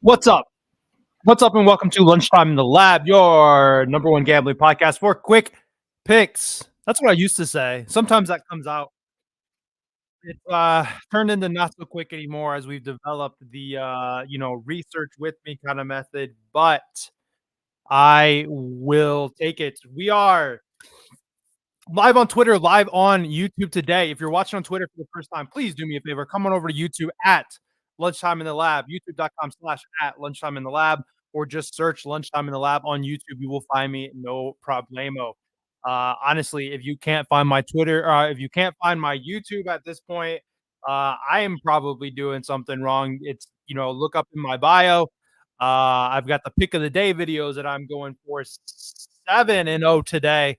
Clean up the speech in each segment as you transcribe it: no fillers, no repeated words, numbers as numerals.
What's up? What's up, and welcome to Lunchtime in the Lab, your number one gambling podcast for quick picks. That's what I used to say. Sometimes that comes out. It's turned into not so quick anymore as we've developed the research with me kind of method, but I will take it. We are live on Twitter, live on YouTube today. If you're watching on Twitter for the first time, please do me a favor. Come on over to YouTube at Lunchtime in the Lab, youtube.com/at Lunchtime in the Lab, or just search Lunchtime in the Lab on YouTube. You will find me, no problemo. Honestly, if you can't find my Twitter, if you can't find my YouTube at this point, I am probably doing something wrong. It's, look up in my bio. I've got the pick of the day videos that I'm going for 7-0 today.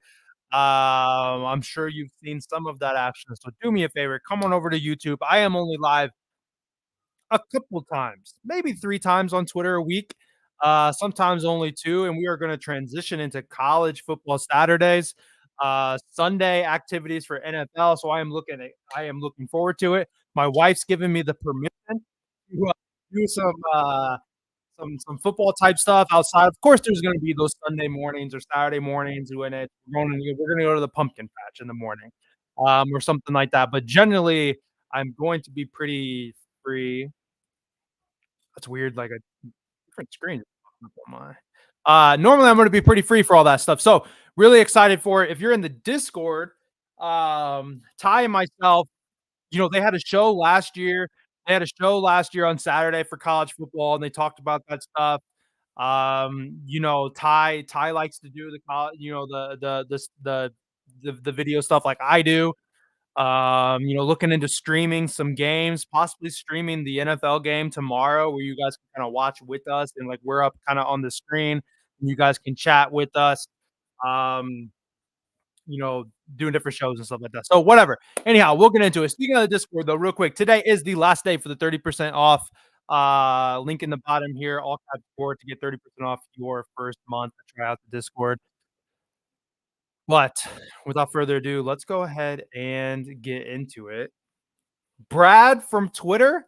I'm sure you've seen some of that action. So do me a favor, come on over to YouTube. I am only live a couple times, maybe 3 times on Twitter a week, sometimes only 2, and we are gonna transition into college football Saturdays, Sunday activities for NFL, so I am looking forward to it. My wife's given me the permission to, do some football type stuff outside. Of course, there's gonna be those Sunday mornings or Saturday mornings when we're gonna go to the pumpkin patch in the morning, or something like that, but generally, I'm going to be pretty free. That's weird, like a different screen up on my normally, I'm gonna be pretty free for all that stuff, so really excited for it. If you're in the Discord, Ty and myself, they had a show last year. They had a show last year on Saturday for college football, and they talked about that stuff. Ty likes to do the colle the video stuff like I do. Looking into streaming some games, possibly streaming the NFL game tomorrow where you guys can kinda watch with us and, like, we're up kinda on the screen, and you guys can chat with us, um, doing different shows and stuff like that. So, whatever. Anyhow, we'll get into it. Speaking of the Discord, though, real quick, today is the last day for the 30% off, link in the bottom here, all caps forward to get 30% off your first month to try out the Discord. But without further ado, let's go ahead and get into it. Brad from Twitter,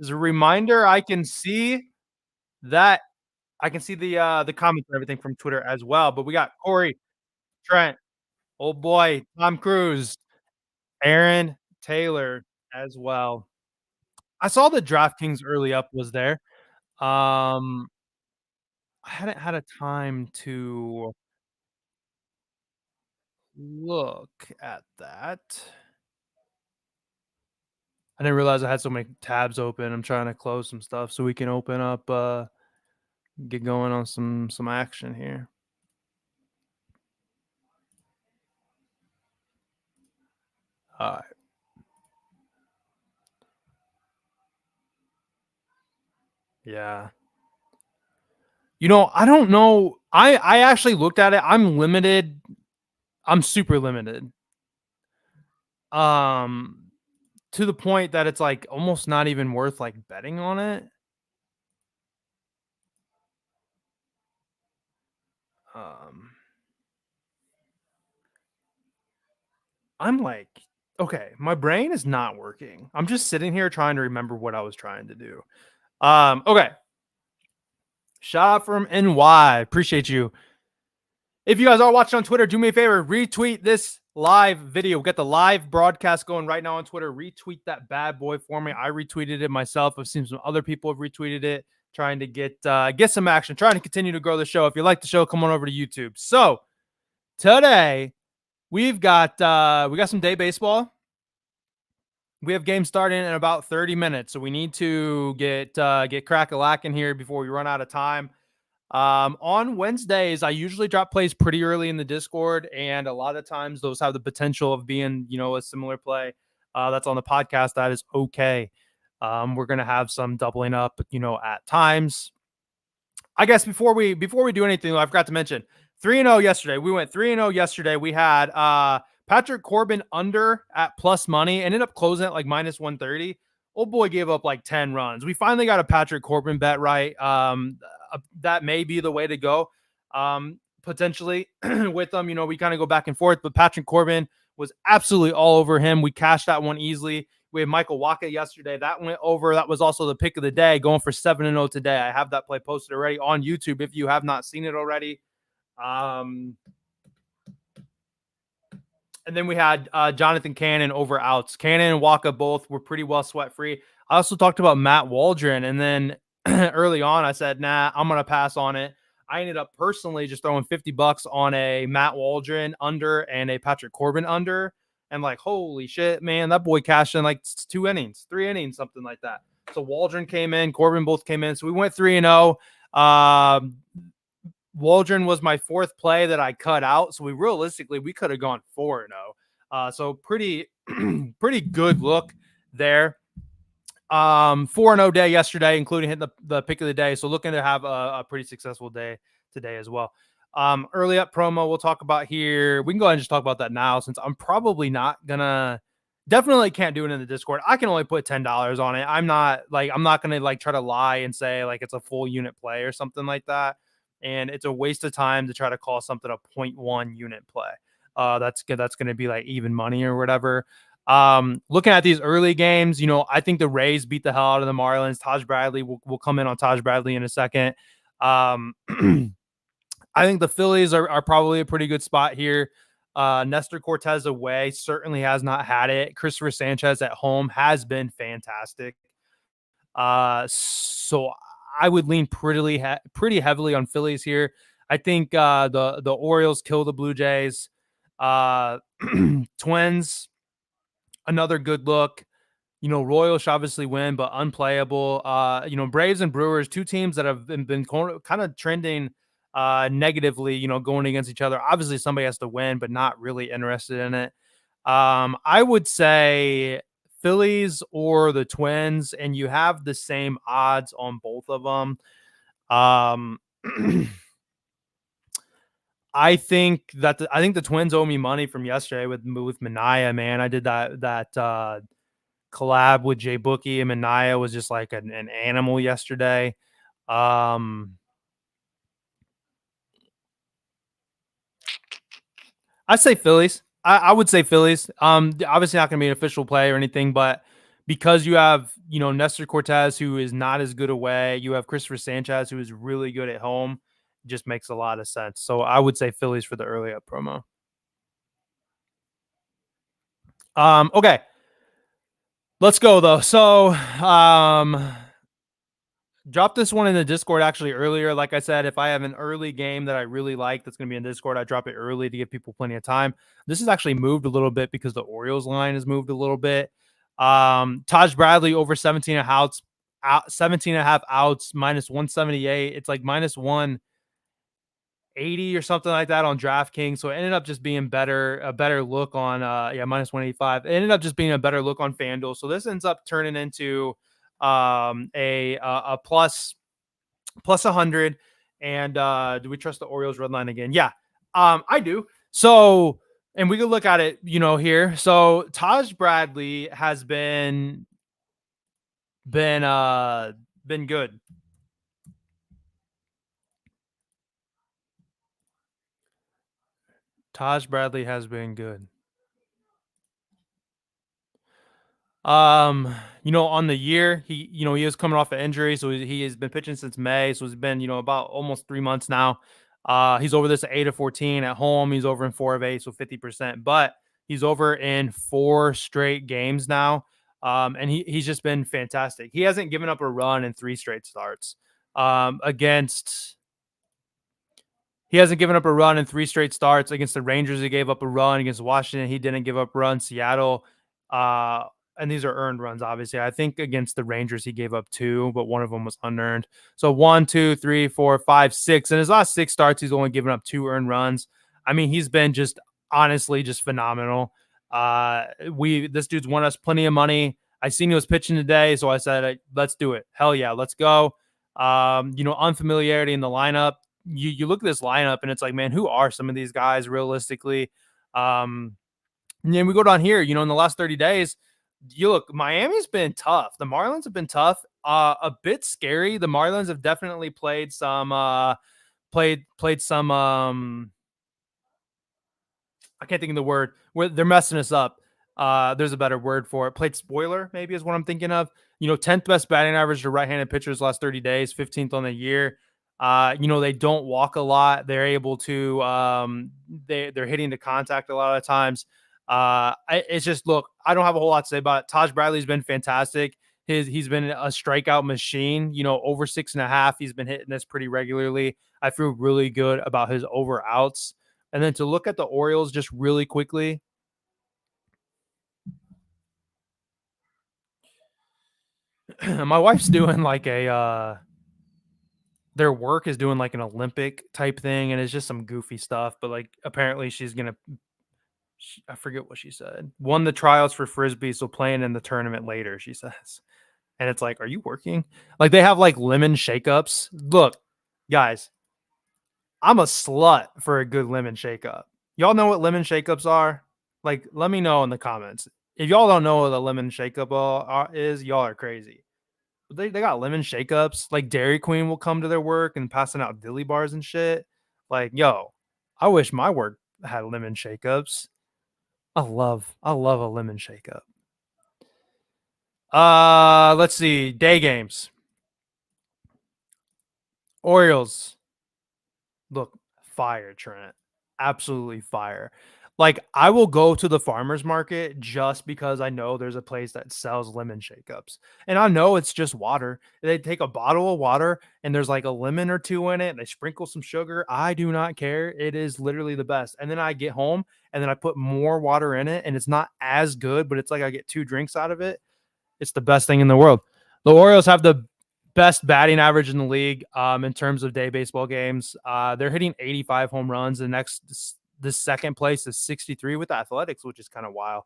as a reminder, that I can see the comments and everything from Twitter as well, but we got Corey, Trent, old boy, Tom Cruise, Aaron Taylor as well. I saw the DraftKings early up was there. Um, I hadn't had a time to look at that. I didn't realize I had so many tabs open. I'm trying to close some stuff so we can open up, get going on some action here. All right. Yeah. I don't know. I actually looked at it. I'm limited. I'm super limited. Um, to the point that it's like almost not even worth like betting on it. Um, I'm like, okay, my brain is not working. I'm just sitting here trying to remember what I was trying to do. Okay. Shout out from NY. Appreciate you. If you guys are watching on Twitter, do me a favor, retweet this live video. Get the live broadcast going right now on Twitter. Retweet that bad boy for me. I retweeted it myself. I've seen some other people have retweeted it, trying to get some action, trying to continue to grow the show. If you like the show, come on over to YouTube. So today we got some day baseball. We have games starting in about 30 minutes, so we need to get crack-a-lackin' here before we run out of time. On Wednesdays, I usually drop plays pretty early in the Discord, and a lot of times those have the potential of being, a similar play that's on the podcast. That is okay. We're gonna have some doubling up, at times. I guess before we do anything, I forgot to mention 3-0 yesterday. We went 3-0 yesterday. We had Patrick Corbin under at plus money, ended up closing at like minus 130. Old boy gave up like 10 runs. We finally got a Patrick Corbin bet right. That may be the way to go. Potentially with them, we kind of go back and forth, but Patrick Corbin was absolutely all over him. We cashed that one easily. We had Michael Waka yesterday. That went over. That was also the pick of the day, going for 7-0 today. I have that play posted already on YouTube if you have not seen it already. Um, and then we had Jonathan Cannon over outs. Cannon and Waka both were pretty well sweat free. I also talked about Matt Waldron, and then early on I said, nah, I'm gonna pass on it. I ended up personally just throwing $50 on a Matt Waldron under and a Patrick Corbin under, and like, holy shit, man, that boy cashed in like 2 innings, 3 innings, something like that. So Waldron came in, Corbin both came in, so we went 3-0. Waldron was my fourth play that I cut out. So we could have gone 4-0. So pretty, pretty good look there. 4-0 day yesterday, including hitting the pick of the day. So looking to have a pretty successful day today as well. Early up promo we'll talk about here. We can go ahead and just talk about that now, since I'm probably not gonna, definitely can't do it in the Discord. I can only put $10 on it. I'm not gonna like try to lie and say like it's a full unit play or something like that. And it's a waste of time to try to call something a point 0.1 unit play. That's good. That's gonna be like even money or whatever. Looking at these early games, I think the Rays beat the hell out of the Marlins. Taj Bradley, we'll come in on Taj Bradley in a second. I think the Phillies are probably a pretty good spot here. Nestor Cortez away certainly has not had it. Christopher Sanchez at home has been fantastic. So I would lean pretty heavily on Phillies here. I think the Orioles kill the Blue Jays. Twins, another good look. Royals should obviously win, but unplayable. Braves and Brewers, two teams that have been kind of trending negatively, going against each other. Obviously, somebody has to win, but not really interested in it. I would say Phillies or the Twins, and you have the same odds on both of them. I think the Twins owe me money from yesterday with Mania, man. I did that collab with Jay Bookie, and Mania was just like an animal yesterday. I say Phillies. I would say Phillies. Obviously not going to be an official play or anything, but because you have Nestor Cortez, who is not as good away, you have Christopher Sanchez, who is really good at home. It just makes a lot of sense. So I would say Phillies for the early up promo. Okay, let's go though. So drop this one in the Discord actually earlier. Like I said, if I have an early game that I really like that's going to be in Discord, I drop it early to give people plenty of time. This has actually moved a little bit because the Orioles line has moved a little bit. Taj Bradley over 17 and a half outs, 17 and a half outs, minus 178. It's like minus 180 or something like that on DraftKings. So it ended up just being a better look on minus 185. It ended up just being a better look on FanDuel. So this ends up turning into a plus 100. And do we trust the Orioles red line again? Yeah, I do. So, and we can look at it, here. So Taj Bradley has been good. Taj Bradley has been good. On the year, he was coming off an injury, so he has been pitching since May. So it's been, about almost 3 months now. He's over this at 8 of 14 at home. He's over in 4 of 8, so 50%. But he's over in 4 straight games now. And he's just been fantastic. He hasn't given up a run in 3 straight starts. He hasn't given up a run in 3 straight starts. Against the Rangers, he gave up a run. Against Washington, he didn't give up a run. Seattle, and these are earned runs, obviously. I think against the Rangers, he gave up 2, but one of them was unearned. So 1, 2, 3, 4, 5, 6. In his last 6 starts, he's only given up 2 earned runs. I mean, he's been just honestly just phenomenal. This dude's won us plenty of money. I seen he was pitching today, so I said, let's do it. Hell yeah, let's go. Unfamiliarity in the lineup. You look at this lineup and it's like, man, who are some of these guys realistically? And then we go down here, in the last 30 days, you look, Miami's been tough. The Marlins have been tough, a bit scary. The Marlins have definitely played some, played some, I can't think of the word, where they're messing us up. There's a better word for it. Plate spoiler, maybe is what I'm thinking of. 10th best batting average to right-handed pitchers last 30 days, 15th on the year. They don't walk a lot. They're able to they're hitting the contact a lot of times. It's just look, I don't have a whole lot to say about it. Taj Bradley's been fantastic. He's been a strikeout machine. Over 6.5. He's been hitting this pretty regularly. I feel really good about his over outs. And then to look at the Orioles just really quickly, my wife's doing like their work is doing like an Olympic type thing, and it's just some goofy stuff. But like apparently she's gonna, I forget what she said. Won the trials for frisbee, so playing in the tournament later. She says, and it's like, are you working? Like they have like lemon shakeups. Look, guys, I'm a slut for a good lemon shakeup. Y'all know what lemon shakeups are? Like, let me know in the comments. If y'all don't know what a lemon shakeup is, y'all are crazy. They got lemon shakeups. Like Dairy Queen will come to their work and passing out dilly bars and shit. Like, yo, I wish my work had lemon shakeups. I love a lemon shakeup. Let's see. Day games. Orioles. Look, fire, Trent. Absolutely fire. Like, I will go to the farmer's market just because I know there's a place that sells lemon shakeups. And I know it's just water. They take a bottle of water and there's like a lemon or two in it and they sprinkle some sugar. I do not care. It is literally the best. And then I get home and then I put more water in it and it's not as good, but it's like I get two drinks out of it. It's the best thing in the world. The Orioles have the best batting average in the league in terms of day baseball games. They're hitting 85 home runs. The second place is 63 with the Athletics, which is kind of wild.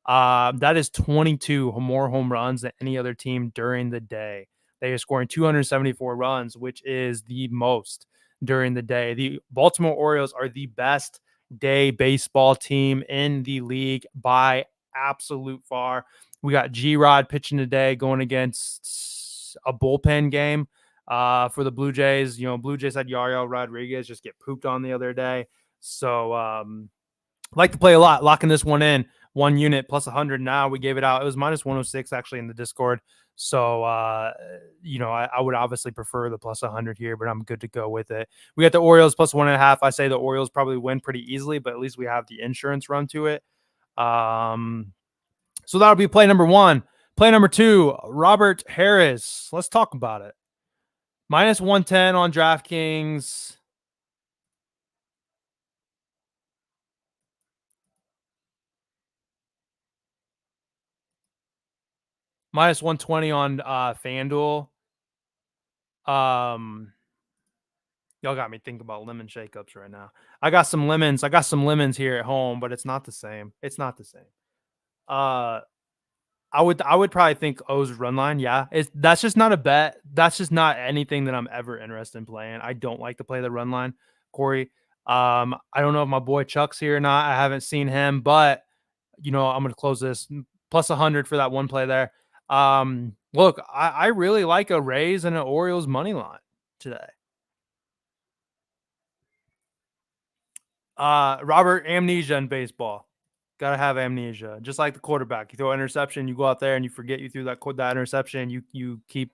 That is 22 more home runs than any other team during the day. They are scoring 274 runs, which is the most during the day. The Baltimore Orioles are the best day baseball team in the league by absolute far. We got G-Rod pitching today going against a bullpen game for the Blue Jays. Blue Jays had Yariel Rodriguez just get pooped on the other day. So like to play a lot, locking this one in. 1 unit plus 100 now. We gave it out. It was minus 106 actually in the Discord. So, I would obviously prefer the plus 100 here, but I'm good to go with it. We got the Orioles plus 1.5. I say the Orioles probably win pretty easily, but at least we have the insurance run to it. So that'll be play number one. Play number two, Robert Harris. Let's talk about it. Minus 110 on DraftKings. Minus 120 on FanDuel. Y'all got me thinking about lemon shakeups right now. I got some lemons. I got some lemons here at home, but it's not the same. It's not the same. I would probably think O's run line. Yeah, that's just not a bet. That's just not anything that I'm ever interested in playing. I don't like to play the run line, Corey. I don't know if my boy Chuck's here or not. I haven't seen him, but I'm gonna close this plus 100 for that one play there. Look, I really like a Rays and an Orioles money line today. Robert, amnesia in baseball. Gotta have amnesia, just like the quarterback. You throw an interception, you go out there and you forget you threw that interception. You keep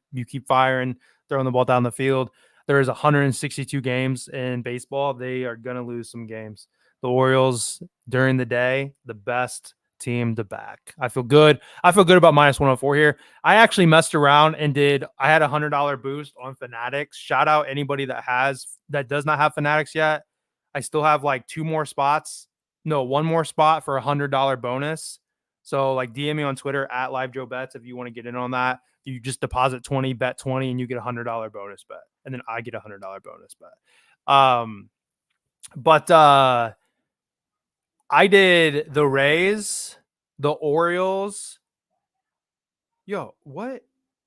firing, throwing the ball down the field. There is 162 games in baseball. They are gonna lose some games. The Orioles during the day, the best team to back. I feel good. I feel good about minus 104 here. I actually messed around and I had $100 boost on Fanatics. Shout out anybody that does not have Fanatics yet. I still have like one more spot for $100 bonus. So like DM me on Twitter at LiveJoeBets if you want to get in on that. You just deposit 20, bet 20, and you get $100 bonus bet. And then I get $100 bonus bet. But I did the Rays, the Orioles. Yo, what?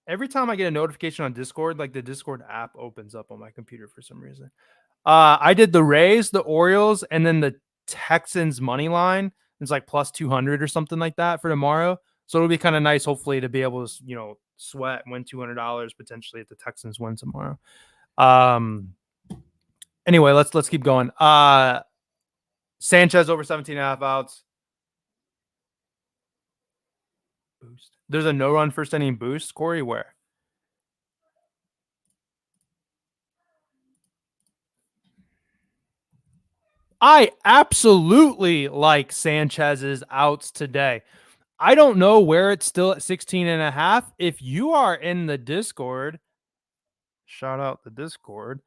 Every time I get a notification on Discord, like the Discord app opens up on my computer for some reason. I did the Rays, the Orioles, and then the Texans money line. It's like plus 200 or something like that for tomorrow. So it'll be kind of nice, hopefully, to be able to, sweat and win $200 potentially if the Texans win tomorrow. Anyway, let's keep going. Sanchez over 17.5 outs. Boost. There's a no run first inning boost. Corey, where? I absolutely like Sanchez's outs today. I don't know where it's still at 16 and a half. If you are in the Discord, shout out the Discord.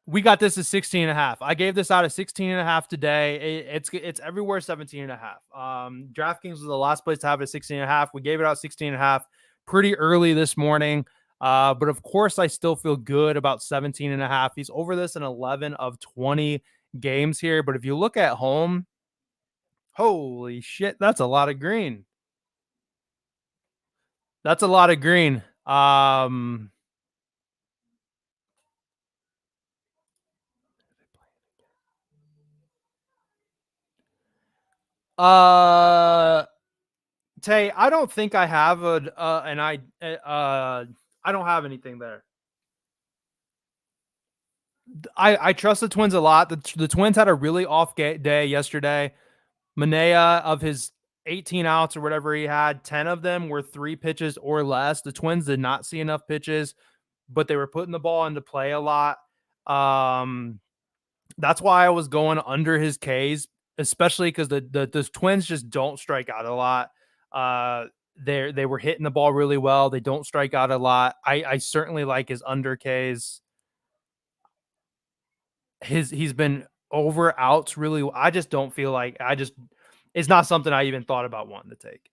We got this at 16 and a half. I gave this out at 16 and a half today. It's everywhere 17 and a half. DraftKings was the last place to have it at 16 and a half. We gave it out 16 and a half pretty early this morning. But of course, I still feel good about 17 and a half. He's over this in 11 of 20 games here. But if you look at home, holy shit, that's a lot of green. That's a lot of green. Uh Tay, I don't think I have I don't have anything there. I trust the Twins a lot. The Twins had a really off day yesterday. Manea, of his 18 outs or whatever he had, 10 of them were 3 pitches or less. The Twins did not see enough pitches, but they were putting the ball into play a lot. Um, that's why I was going under his Ks, especially because the Twins just don't strike out a lot. They were hitting the ball really well. They don't strike out a lot. I certainly like his under Ks. He's been over outs really. I just don't feel like it's not something I even thought about wanting to take.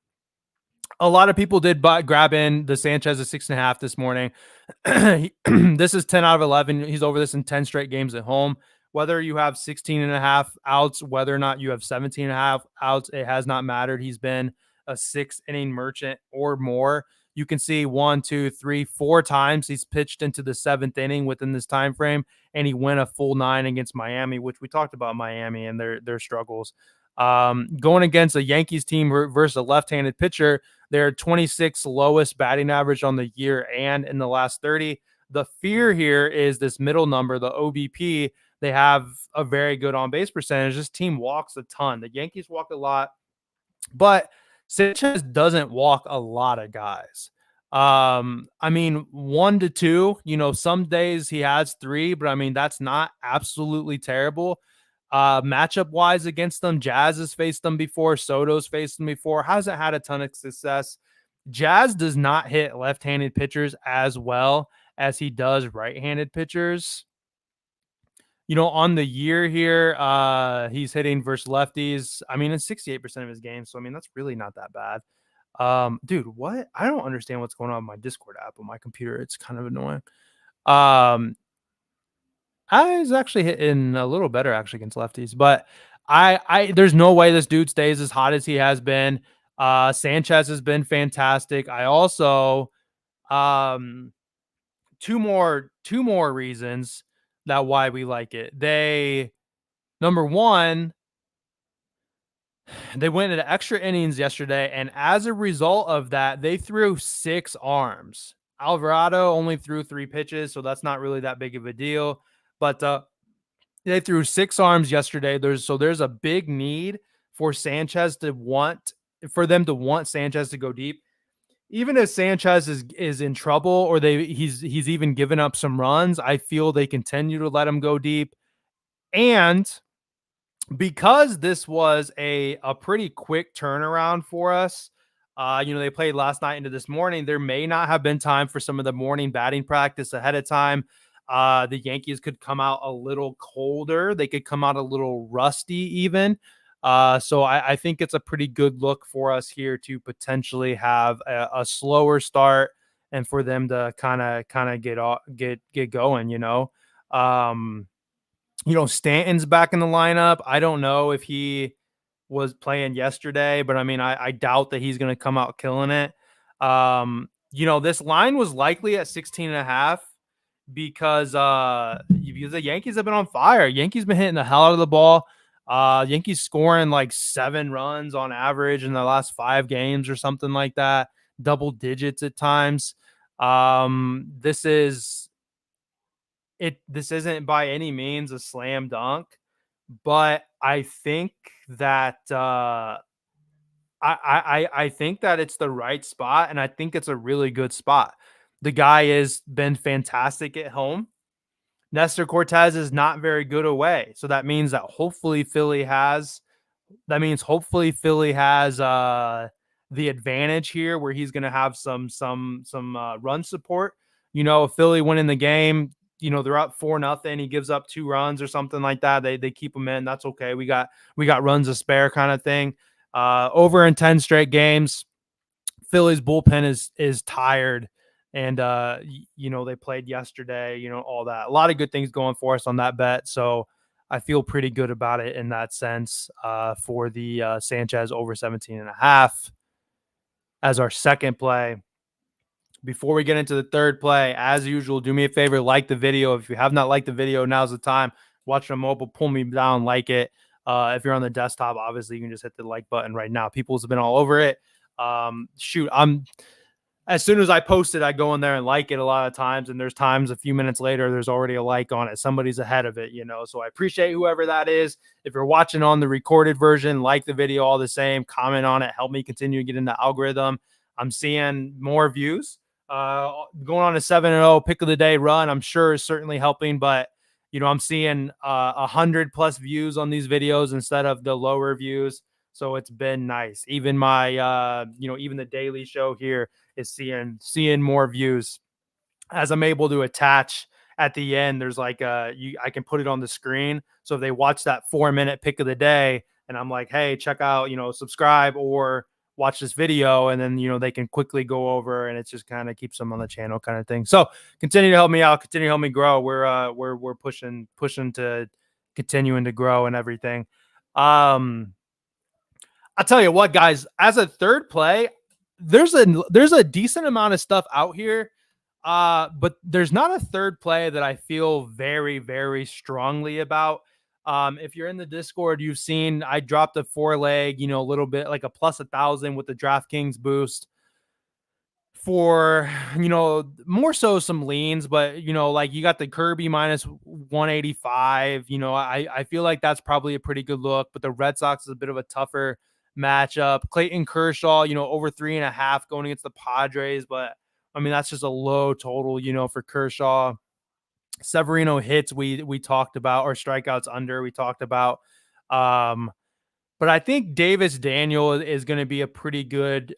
A lot of people did grab in the Sanchez at 6.5 this morning. This is 10 out of 11. He's over this in 10 straight games at home. Whether you have 16 and a half outs, whether or not you have 17 and a half outs, it has not mattered. He's been a 6 inning merchant or more. You can see 1, 2, 3, 4 times he's pitched into the 7th inning within this time frame, and he went a full 9 against Miami, which we talked about Miami and their struggles. Going against a Yankees team versus a left-handed pitcher, they're 26th lowest batting average on the year and in the last 30. The fear here is this middle number, the OBP. They have a very good on base percentage. This team walks a ton. The Yankees walk a lot, but Sanchez doesn't walk a lot of guys. I mean, 1 to 2, some days he has 3, but I mean, that's not absolutely terrible. Matchup wise against them, Jazz has faced them before. Soto's faced them before. Hasn't had a ton of success. Jazz does not hit left-handed pitchers as well as he does right-handed pitchers. On the year here, he's hitting versus lefties. I mean, in 68% of his games. So, I mean, that's really not that bad. Dude, what? I don't understand what's going on with my Discord app on my computer. It's kind of annoying. I was actually hitting a little better actually against lefties, but I there's no way this dude stays as hot as he has been. Sanchez has been fantastic. I also um two more reasons that why we like it. Number one, they went into extra innings yesterday, and as a result of that, they threw 6 arms. Alvarado only threw 3 pitches, so that's not really that big of a deal. But they threw 6 arms yesterday. There's a big need for them to want Sanchez to go deep. Even if Sanchez is in trouble or he's even given up some runs, I feel they continue to let him go deep. And because this was a pretty quick turnaround for us, they played last night into this morning. There may not have been time for some of the morning batting practice ahead of time. The Yankees could come out a little colder. They could come out a little rusty even. So I think it's a pretty good look for us here to potentially have a slower start and for them to kind of get going. Stanton's back in the lineup. I don't know if he was playing yesterday, but I mean, I doubt that he's going to come out killing it. This line was likely at 16 and a half because the Yankees have been on fire. Yankees been hitting the hell out of the ball. Yankees scoring like 7 runs on average in the last 5 games or something like that, double digits at times. This isn't by any means a slam dunk, but I think that I think that it's the right spot, and I think it's a really good spot. The guy has been fantastic at home. Nestor Cortez is not very good away, so that means that hopefully Philly has the advantage here where he's going to have some run support. If Philly winning the game, they're up 4-0, he gives up 2 runs or something like that. They keep him in. That's okay. We got runs to spare kind of thing. Over in 10 straight games, Philly's bullpen is tired, and they played yesterday. All that. A lot of good things going for us on that bet. So I feel pretty good about it in that sense. For the Sanchez over 17.5 as our second play. Before we get into the third play, as usual, do me a favor, like the video. If you have not liked the video, now's the time. Watch on mobile, pull me down, like it. If you're on the desktop, obviously you can just hit the like button right now. People's been all over it. I'm as soon as I post it, I go in there and like it a lot of times. And there's times a few minutes later, there's already a like on it. Somebody's ahead of it. So I appreciate whoever that is. If you're watching on the recorded version, like the video all the same, comment on it, help me continue to get in the algorithm. I'm seeing more views. Going on a 7-0 pick of the day run, I'm sure is certainly helping, but I'm seeing 100+ views on these videos instead of the lower views. So it's been nice. Even my, even the daily show here is seeing more views as I'm able to attach at the end. There's like I can put it on the screen. So if they watch that 4-minute pick of the day and I'm like, hey, check out, subscribe or watch this video, and then they can quickly go over, and it just kind of keeps them on the channel kind of thing. So continue to help me out, continue to help me grow. We're pushing to continuing to grow and everything. I'll tell you what, guys, as a third play, there's a decent amount of stuff out here. But there's not a third play that I feel very, very strongly about. If you're in the Discord, you've seen I dropped a 4-leg, a little bit like a plus 1,000 with the DraftKings boost for more so some leans, but like you got the Kirby minus 185. I feel like that's probably a pretty good look, but the Red Sox is a bit of a tougher matchup. Clayton Kershaw, over 3.5 going against the Padres, but I mean that's just a low total, for Kershaw. Severino hits we talked about, or strikeouts under we talked about. But I think Davis Daniel is going to be a pretty good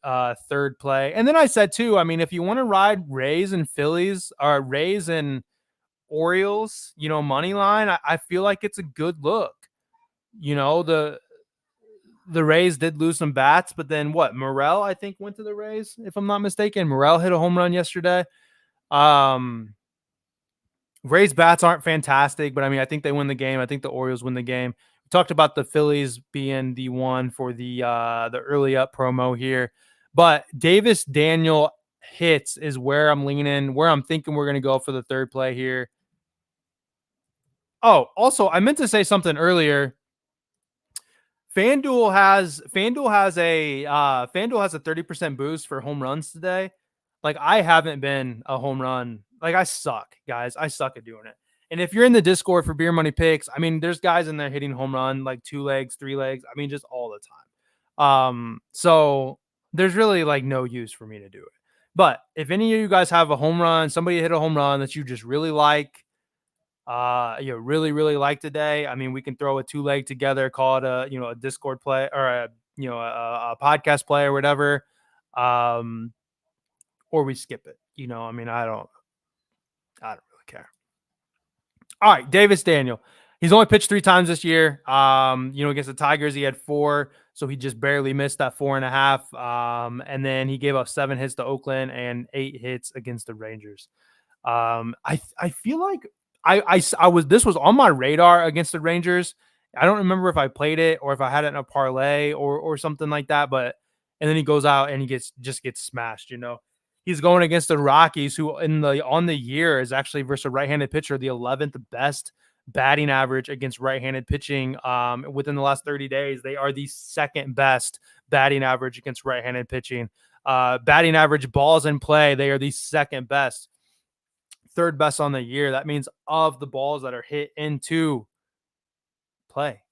third play. And then I said too, I mean, if you want to ride Rays and Phillies, or Rays and Orioles, money line, I feel like it's a good look. The Rays did lose some bats, but then what? Morel, I think, went to the Rays, if I'm not mistaken. Morel hit a home run yesterday. Rays bats aren't fantastic, but I mean, I think they win the game. I think the Orioles win the game. We talked about the Phillies being the one for the early up promo here, but Davis Daniel hits is where I'm leaning, where I'm thinking we're going to go for the third play here. Oh, also, I meant to say something earlier. FanDuel has a 30% boost for home runs today. Like, I haven't been a home run. Like, I suck, guys. I suck at doing it. And if you're in the Discord for Beer Money Picks, I mean, there's guys in there hitting home run like 2 legs, 3 legs. I mean, just all the time. So there's really like no use for me to do it. But if any of you guys have a home run, somebody hit a home run that you just really like, really, really like today, I mean, we can throw a 2-leg together, call it a Discord play, or a podcast play or whatever. Or we skip it. I mean, I don't really care. All right, Davis Daniel. He's only pitched 3 times this year. Against the Tigers, he had 4, so he just barely missed that 4.5. And then he gave up 7 hits to Oakland and 8 hits against the Rangers. I feel like this was on my radar against the Rangers. I don't remember if I played it or if I had it in a parlay or something like that. But and then he goes out and he gets smashed. He's going against the Rockies, who on the year is actually versus a right-handed pitcher, the 11th best batting average against right-handed pitching. Within the last 30 days, they are the 2nd best batting average against right-handed pitching. Batting average balls in play, they are the 2nd best. 3rd best on the year. That means of the balls that are hit into play,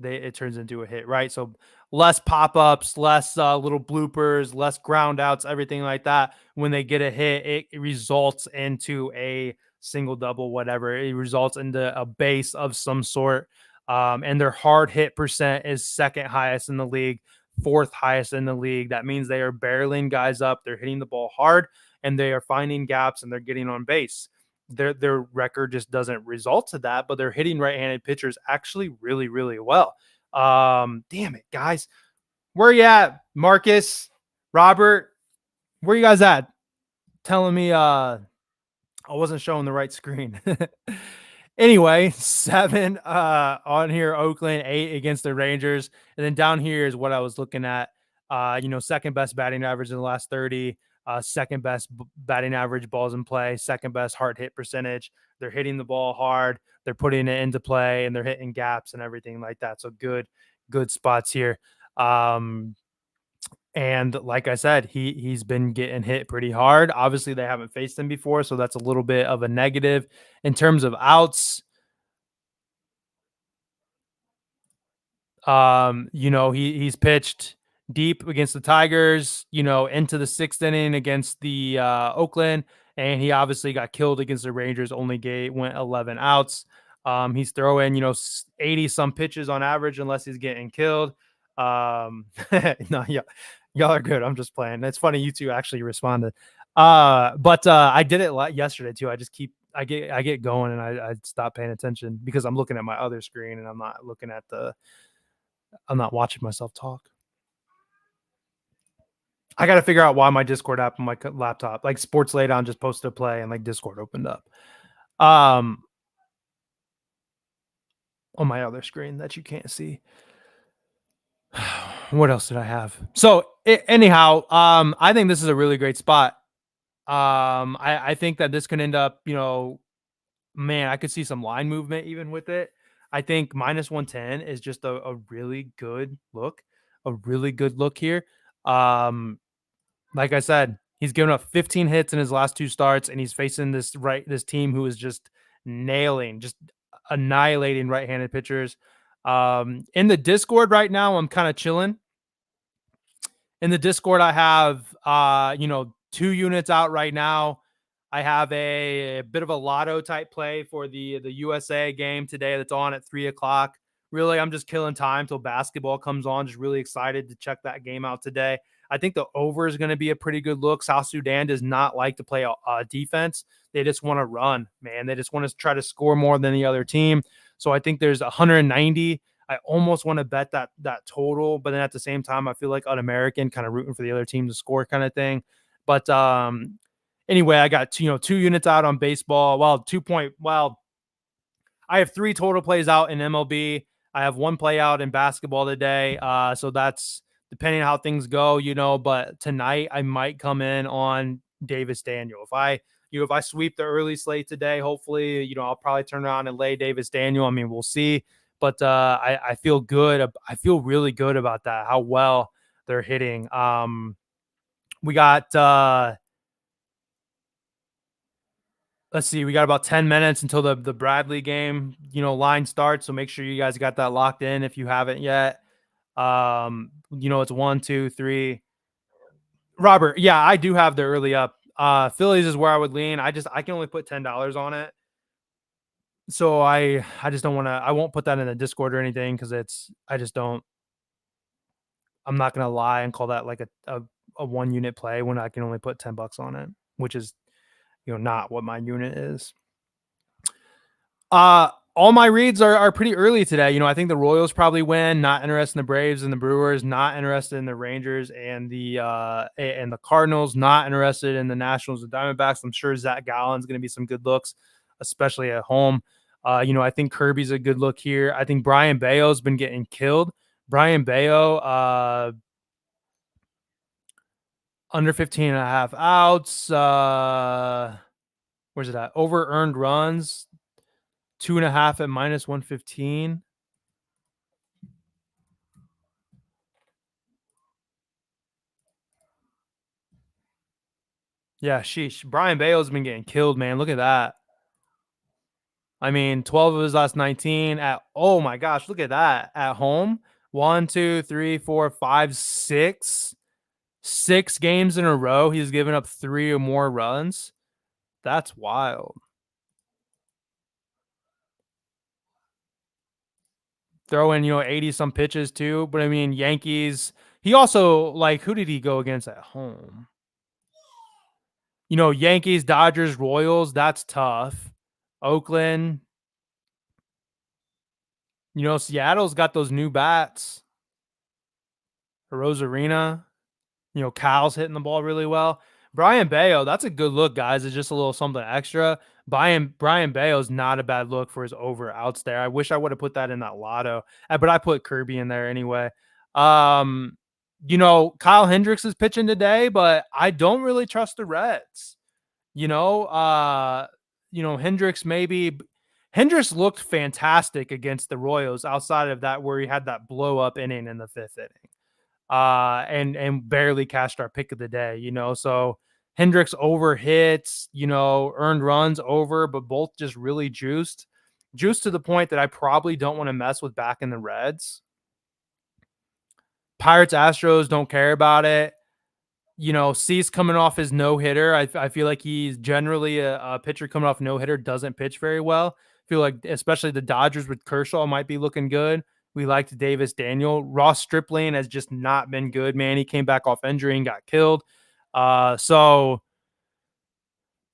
it turns into a hit, right? So less pop-ups, less little bloopers, less ground outs, everything like that. When they get a hit, it results into a single, double, whatever. It results into a base of some sort. And their hard hit percent is second highest in the league, fourth highest in the league. That means they are barreling guys up. They're hitting the ball hard and they are finding gaps and they're getting on base. Their record just doesn't result to that, but they're hitting right-handed pitchers actually really, really well. Damn it, guys. Where you at, Marcus? Robert? Where you guys at? Telling me I wasn't showing the right screen. Anyway, 7 on here, Oakland, 8 against the Rangers. And then down here is what I was looking at. Second best batting average in the last 30, second best batting average balls in play, second best hard hit percentage. They're hitting the ball hard, they're putting it into play, and they're hitting gaps and everything like that. So good spots here. Um, and like I said, he's been getting hit pretty hard. Obviously, they haven't faced him before, so that's a little bit of a negative. In terms of outs, he's pitched deep against the Tigers, into the sixth inning against the Oakland, and he obviously got killed against the Rangers. Only went 11 outs. He's throwing 80 some pitches on average, unless he's getting killed. No, yeah, y'all are good. I'm just playing. It's funny you two actually responded. But I did it yesterday too. I get going and I stop paying attention because I'm looking at my other screen and I'm not watching myself talk. I got to figure out why my Discord app on my laptop, like Sports Laydown, just posted a play and like Discord opened up. On my other screen that you can't see. What else did I have? So anyhow, I think this is a really great spot. I think that this can end up, man, I could see some line movement even with it. I think -110 is just a really good look, here. Um, like I said, he's given up 15 hits in his last 2 starts, and he's facing this team who is just just annihilating right-handed pitchers. In the Discord right now, I'm kind of chilling. In the Discord, I have 2 units out right now. I have a bit of a lotto type play for the USA game today that's on at 3 o'clock. Really, I'm just killing time till basketball comes on. Just really excited to check that game out today. I think the over is going to be a pretty good look. South Sudan does not like to play defense. They just want to run, man. They just want to try to score more than the other team. So I think there's 190. I almost want to bet that total, but then at the same time, I feel like an American kind of rooting for the other team to score kind of thing. But anyway, I got 2 units out on baseball. I have 3 total plays out in MLB. I have 1 play out in basketball today. So that's depending on how things go, but tonight I might come in on Davis Daniel. If I sweep the early slate today, hopefully, I'll probably turn around and lay Davis Daniel. I mean, we'll see. But I feel good. I feel really good about that, how well they're hitting. We got let's see, we got about 10 minutes until the Bradley game, line starts. So make sure you guys got that locked in if you haven't yet. It's 1, 2, 3. Robert, yeah, I do have the early up. Phillies is where I would lean. I can only put $10 on it. So I just don't want to. I won't put that in the Discord or anything because I just don't. I'm not gonna lie and call that like a 1 unit play when I can only put $10 on it, which is not what my unit is. All my reads are pretty early today. I think the Royals probably win. Not interested in the Braves and the Brewers. Not interested in the Rangers and the Cardinals. Not interested in the Nationals and Diamondbacks. I'm sure Zach Gallen's going to be some good looks, especially at home. I think Kirby's a good look here. I think Brian Bayo's been getting killed. Brian Bayo, under 15 and a half outs. Where's it at? Over earned runs. 2.5 at -115. Yeah, sheesh. Brian Bale's been getting killed, man. Look at that. I mean, 12 of his last 19 at, oh my gosh, look at that. At home, one, two, three, four, five, six, 6 games in a row. He's given up 3 or more runs. That's wild. Throw in, 80 some pitches too. But I mean, Yankees, he also, like, who did he go against at home? Yankees, Dodgers, Royals, that's tough. Oakland, Seattle's got those new bats. Rosarina, Kyle's hitting the ball really well. Brian Bayo, that's a good look, guys. It's just a little something extra. Brian Bayo's not a bad look for his over outs there. I wish I would have put that in that lotto, but I put Kirby in there anyway. Um, Kyle Hendricks is pitching today, but I don't really trust the Reds. You know, uh, Hendricks looked fantastic against the Royals outside of that where he had that blow up inning in the 5th inning. And barely cashed our pick of the day, So Hendricks over hits, earned runs over, but both just really juiced to the point that I probably don't want to mess with back in the Reds. Pirates, Astros, don't care about it. Cease coming off his no hitter. I feel like he's generally a pitcher coming off no hitter, doesn't pitch very well. I feel like especially the Dodgers with Kershaw might be looking good. We liked Davis Daniel. Ross Stripling has just not been good, man. He came back off injury and got killed. So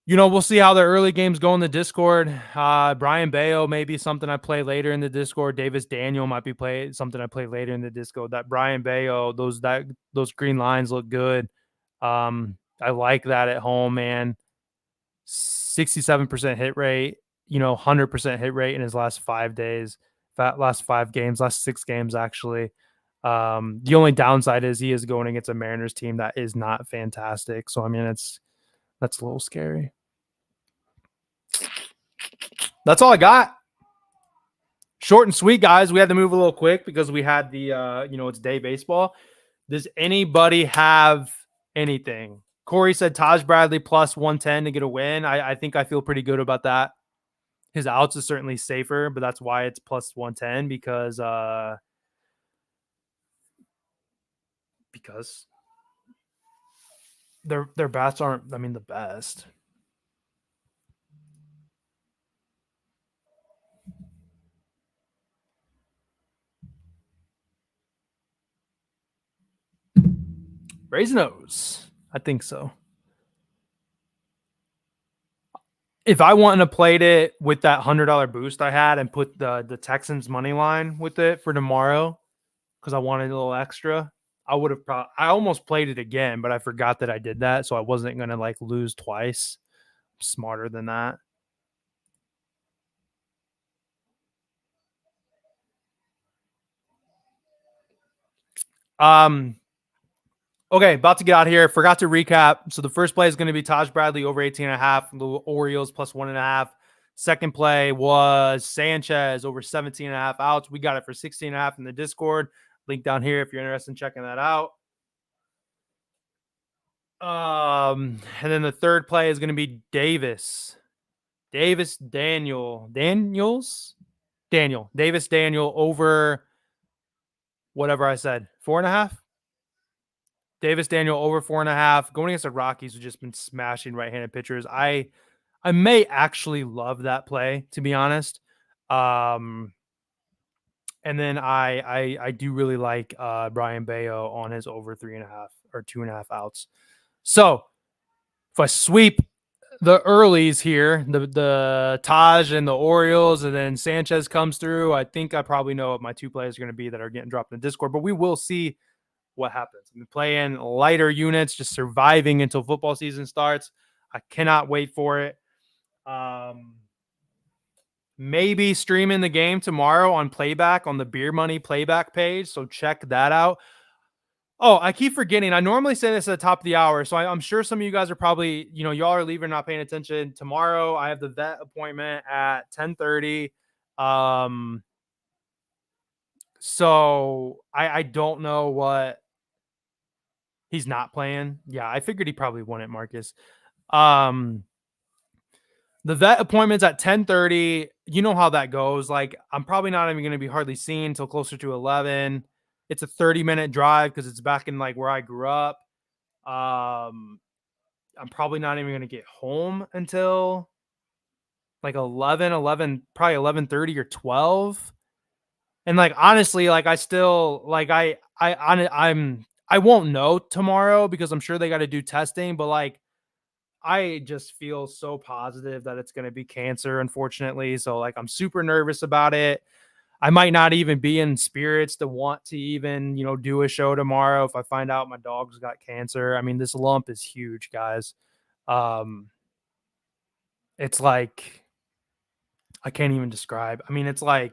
we'll see how the early games go in the Discord. Brian Bayo may be something I play later in the Discord. Davis Daniel might be something I play later in the Discord. That Brian Bayo, those green lines look good. I like that at home, man. 67% hit rate, 100% hit rate in his last 5 days, last 5 games, last 6 games, actually. The only downside is he is going against a Mariners team that is not fantastic. So, I mean, that's a little scary. That's all I got. Short and sweet, guys. We had to move a little quick because we had the, it's day baseball. Does anybody have anything? Corey said Taj Bradley plus 110 to get a win. I think I feel pretty good about that. His outs is certainly safer, but that's why it's plus 110 because their bats aren't, the best. Raisinos. I think so. If I wanted to played it with that $100 boost I had and put the Texans money line with it for tomorrow, because I wanted a little extra, I would have I almost played it again, but I forgot that I did that, so I wasn't gonna like lose twice. I'm smarter than that. Okay, about to get out of here. Forgot to recap. So the first play is going to be Taj Bradley over 18.5, the Orioles plus 1.5. Second play was Sanchez over 17.5 outs. We got it for 16.5 in the Discord. Link down here if you're interested in checking that out. And then the third play is going to be Davis Daniel over whatever I said, 4.5. Davis Daniel over 4.5. Going against the Rockies, who've just been smashing right-handed pitchers. I may actually love that play, to be honest. And then I do really like Brian Bayo on his over 3.5 or 2.5 outs. So if I sweep the earlies here, the Taj and the Orioles, and then Sanchez comes through, I think I probably know what my 2 players are going to be that are getting dropped in the Discord, but we will see what happens. I'm playing lighter units, just surviving until football season starts. I cannot wait for it. Maybe streaming the game tomorrow on playback on the Beer Money playback page, so check that out. Oh, I keep forgetting. I normally say this at the top of the hour, so I'm sure some of you guys are probably, y'all are leaving, not paying attention. Tomorrow, I have the vet appointment at 10:30. So I don't know what he's not playing. Yeah, I figured he probably won it, Marcus. The vet appointment's at 10:30. you know how that goes. Like, I'm probably not even gonna be hardly seen till closer to 11. It's a 30-minute drive because it's back in, like, where I grew up. Um, I'm probably not even gonna get home until, like, 11, probably 11:30 or 12. And, like, honestly, like, I still like, I won't know tomorrow because I'm sure they gotta do testing, but, like, I just feel so positive that it's gonna be cancer, unfortunately, so, like, I'm super nervous about it. I might not even be in spirits to want to even, do a show tomorrow if I find out my dog's got cancer. I mean, this lump is huge, guys. Um, it's like I can't even describe. I mean, it's like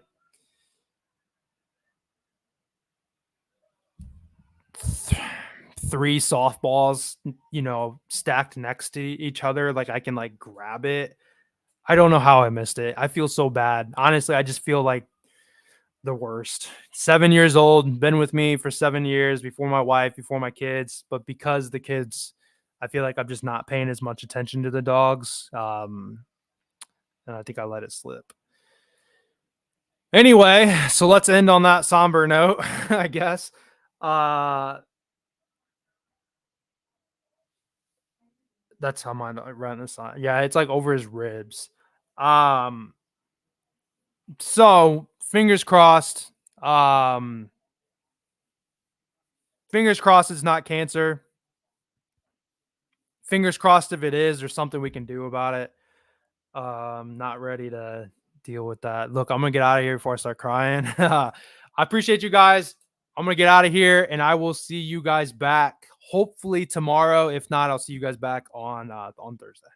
3 softballs, stacked next to each other, like, I can, like, grab it. I don't know how I missed it. I feel so bad. Honestly, I just feel like the worst. 7 years old, been with me for 7 years, before my wife, before my kids, but because the kids, I feel like I'm just not paying as much attention to the dogs, and I think I let it slip. Anyway, so let's end on that somber note, I guess. Uh, that's how mine around the side. Yeah, it's, like, over his ribs. Um, so fingers crossed, um, fingers crossed it's not cancer. Fingers crossed if it is, there's something we can do about it. Not ready to deal with that. Look, I'm gonna get out of here before I start crying. I appreciate you guys. I'm gonna get out of here, and I will see you guys back hopefully tomorrow. If not, I'll see you guys back on Thursday.